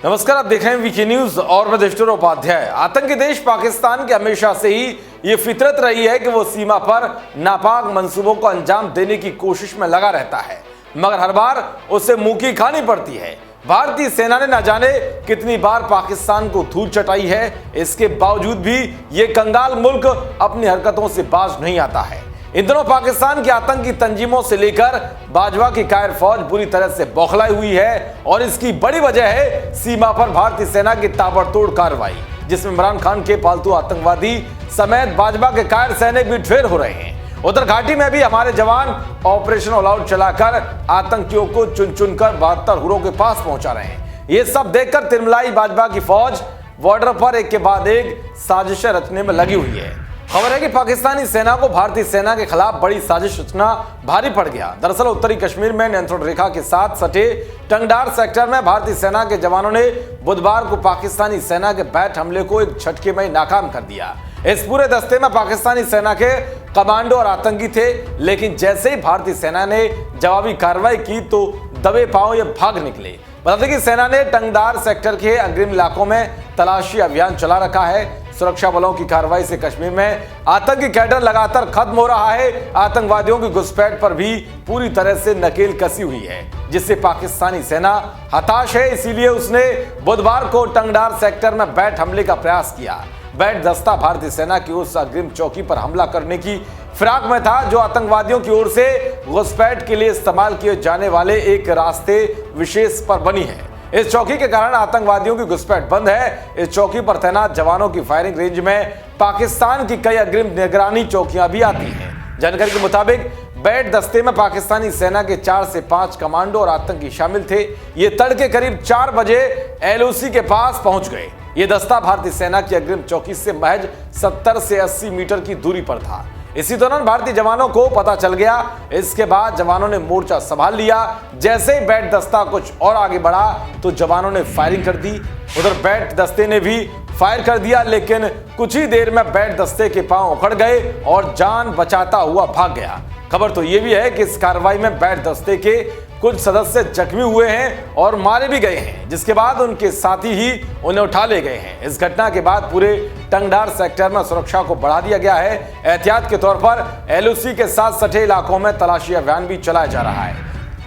नमस्कार, आप देख रहे हैं वीके न्यूज और मैं देवेश उपाध्याय। आतंकी देश पाकिस्तान की हमेशा से ही ये फितरत रही है कि वो सीमा पर नापाक मंसूबों को अंजाम देने की कोशिश में लगा रहता है, मगर हर बार उसे मुंह की खानी पड़ती है। भारतीय सेना ने न जाने कितनी बार पाकिस्तान को धूल चटाई है, इसके बावजूद भी ये कंगाल मुल्क अपनी हरकतों से बाज नहीं आता है। इन दिनों पाकिस्तान की आतंकी तंजीमों से लेकर बाजवा की कायर फौज बुरी तरह से बौखलाई हुई है और इसकी बड़ी वजह है सीमा पर भारतीय सेना की ताबड़तोड़ कार्रवाई, जिसमें इमरान खान के पालतू आतंकवादी समेत बाजवा के कायर सैनिक भी ढेर हो रहे हैं। उधर घाटी में भी हमारे जवान ऑपरेशन ऑल आउट चलाकर आतंकियों को चुन चुनकर 72 हुरों के पास पहुंचा रहे हैं। ये सब देखकर तिरमलाई बाजवा की फौज बॉर्डर पर एक के बाद एक साजिशें रचने में लगी हुई है। खबर है कि पाकिस्तानी सेना को भारतीय सेना के खिलाफ बड़ी साजिश रचना भारी पड़ गया। दरअसल उत्तरी कश्मीर में नियंत्रण रेखा के साथ सटे टंगडार सेक्टर में भारतीय सेना के जवानों ने बुधवार को पाकिस्तानी सेना के बैट हमले को एक झटके में नाकाम कर दिया। इस पूरे दस्ते में पाकिस्तानी सेना के कमांडो और आतंकी थे, लेकिन जैसे ही भारतीय सेना ने जवाबी कार्रवाई की तो दबे पांव ये भाग निकले। बता दें कि सेना ने टंगदार सेक्टर के अग्रिम इलाकों में तलाशी अभियान चला रखा है। सुरक्षा बलों की कार्रवाई से कश्मीर में आतंकी कैडर लगातार खत्म हो रहा है। आतंकवादियों की घुसपैठ पर भी पूरी तरह से नकेल कसी हुई है, जिससे पाकिस्तानी सेना हताश है। इसीलिए उसने बुधवार को टंगडार सेक्टर में बैट हमले का प्रयास किया। बैट दस्ता भारतीय सेना की उस अग्रिम चौकी पर हमला करने की फिराक में था, जो आतंकवादियों की ओर से घुसपैठ के लिए इस्तेमाल किए जाने वाले एक रास्ते विशेष पर बनी है। इस चौकी के कारण आतंकवादियों की घुसपैठ बंद है। इस चौकी पर तैनात जवानों की फायरिंग रेंज में पाकिस्तान की कई अग्रिम निगरानी चौकियां भी आती हैं। जानकारी के मुताबिक बैट दस्ते में पाकिस्तानी सेना के 4 से 5 कमांडो और आतंकी शामिल थे। ये तड़के करीब 4 बजे एलओसी के पास पहुंच गए। ये दस्ता भारतीय सेना की अग्रिम चौकी से महज 70 से 80 मीटर की दूरी पर था। इसी दौरान भारतीय जवानों को पता चल गया। इसके बाद जवानों ने मोर्चा संभाल लिया। जैसे ही बैट दस्ता कुछ और आगे बढ़ा तो जवानों ने फायरिंग कर दी। उधर बैट दस्ते ने भी फायर कर दिया, लेकिन कुछ ही देर में बैट दस्ते के पांव उखड़ गए और जान बचाता हुआ भाग गया। खबर तो यह भी है कि इस कार्रवाई में बैट दस्ते के कुछ सदस्य जख्मी हुए हैं और मारे भी गए हैं, जिसके बाद उनके साथी ही उन्हें उठा ले गए हैं। इस घटना के बाद पूरे टंगडार सेक्टर में सुरक्षा को बढ़ा दिया गया है। एहतियात के तौर पर एलओसी के साथ सटे इलाकों में तलाशी अभियान भी चलाया जा रहा है।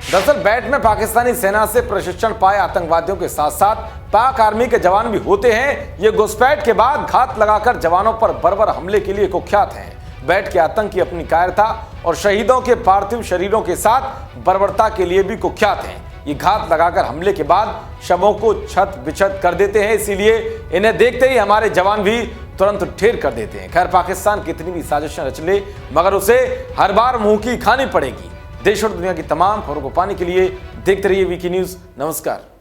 दरअसल बैट में पाकिस्तानी सेना से प्रशिक्षण पाए आतंकवादियों के साथ साथ पाक आर्मी के जवान भी होते हैं। ये घुसपैठ के बाद घात लगाकर जवानों पर बर्बर हमले के लिए कुख्यात हैं। बैट के आतंकी अपनी कायरता और शहीदों के पार्थिव शरीरों के साथ बर्बरता के लिए भी कुख्यात हैं। ये घात लगाकर हमले के बाद शवों को छत बिछत कर देते हैं, इसीलिए इन्हें देखते ही हमारे जवान भी तुरंत ढेर कर देते हैं। खैर, पाकिस्तान कितनी भी साजिशें रच ले, मगर उसे हर बार मुंह की खानी पड़ेगी। देश और दुनिया की तमाम खबरों को पाने के लिए देखते रहिए वीके न्यूज। नमस्कार।